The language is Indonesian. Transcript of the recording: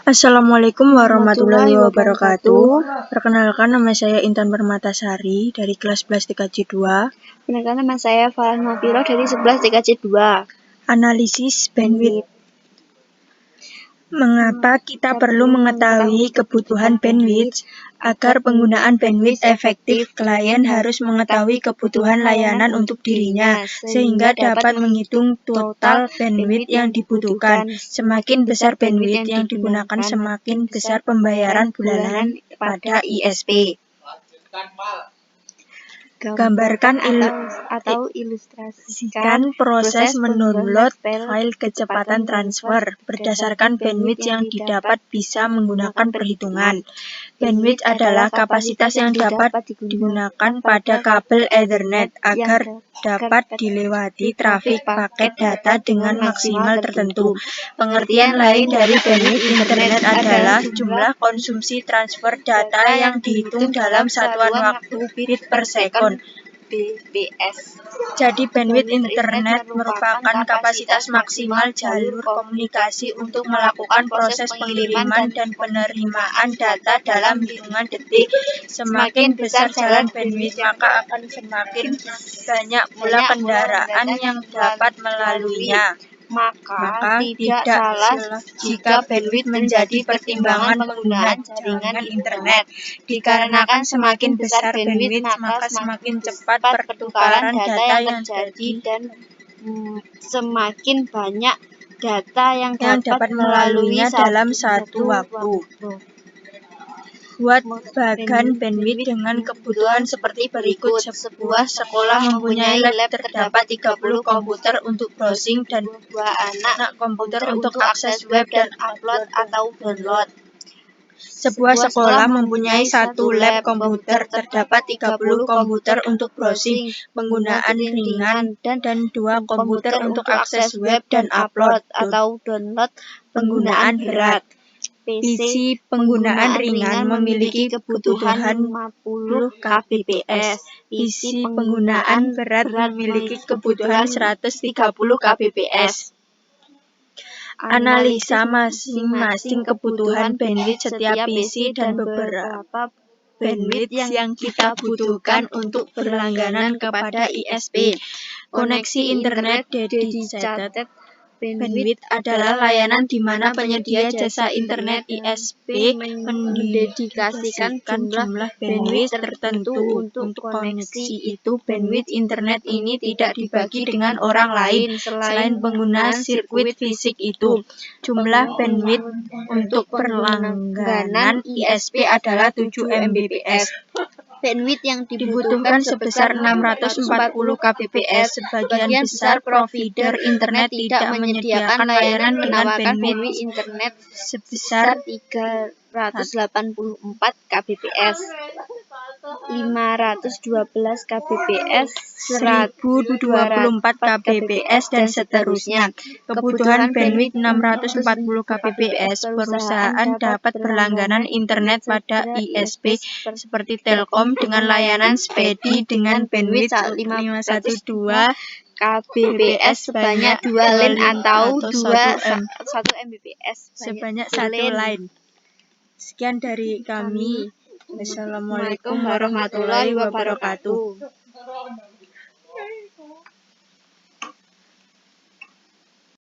Assalamualaikum warahmatullahi wabarakatuh. Perkenalkan, nama saya Intan Permatasari dari kelas 11 TKJ 2. Perkenalkan, nama saya Farhan Mafiro dari 11 TKJ 2. Analisis bandwidth. Mengapa kita perlu mengetahui kebutuhan bandwidth? Agar penggunaan bandwidth efektif, klien harus mengetahui kebutuhan layanan untuk dirinya, sehingga dapat menghitung total bandwidth yang dibutuhkan. Semakin besar bandwidth yang digunakan, semakin besar pembayaran bulanan pada ISP. Gambarkan atau ilustrasikan proses mendownload file kecepatan transfer berdasarkan bandwidth yang didapat bisa menggunakan perhitungan. Bandwidth adalah kapasitas yang dapat digunakan pada kabel Ethernet agar dapat dilewati trafik paket data dengan maksimal tertentu. Pengertian lain dari bandwidth internet adalah jumlah konsumsi transfer data yang dihitung dalam satuan waktu bit per second. BBS. Jadi bandwidth internet merupakan kapasitas maksimal jalur komunikasi untuk melakukan proses pengiriman dan penerimaan data dalam hitungan detik. Semakin besar jalan bandwidth, maka akan semakin banyak pula kendaraan yang dapat melaluinya. Maka tidak salah jika bandwidth menjadi pertimbangan penggunaan jaringan internet. Dikarenakan semakin besar bandwidth, maka semakin cepat pertukaran data yang terjadi dan semakin banyak data yang dapat melaluinya dalam satu waktu. Buat bagan bandwidth dengan kebutuhan seperti berikut. Sebuah sekolah mempunyai lab terdapat 30 komputer untuk browsing dan 2 anak komputer untuk akses web dan upload atau download. Sebuah sekolah mempunyai satu lab komputer terdapat 30 komputer untuk browsing, penggunaan ringan, dan 2 komputer untuk akses web dan upload atau download penggunaan berat. PC penggunaan ringan memiliki kebutuhan 50 kbps. PC penggunaan berat memiliki kebutuhan 130 kbps. Analisa masing-masing kebutuhan bandwidth setiap PC dan beberapa bandwidth yang kita butuhkan untuk berlangganan kepada ISP. Koneksi internet dedicated bandwidth adalah layanan di mana penyedia jasa internet ISP mendedikasikan jumlah bandwidth tertentu untuk koneksi itu. Bandwidth internet ini tidak dibagi dengan orang lain selain pengguna sirkuit fisik itu. Jumlah bandwidth untuk berlangganan ISP adalah 7 Mbps. Bandwidth yang dibutuhkan sebesar 640 kbps. Sebagian besar provider internet tidak menyediakan layanan dengan bandwidth internet sebesar 384 kbps, 512 kbps, 1024 kbps, dan seterusnya. Kebutuhan bandwidth 640 kbps. Perusahaan dapat berlangganan internet pada ISP seperti Telkom dengan layanan Speedy dengan bandwidth 512 kbps sebanyak 2 line atau 1 Mbps sebanyak 1 line. Sekian dari kami. Wassalamualaikum warahmatullahi wabarakatuh.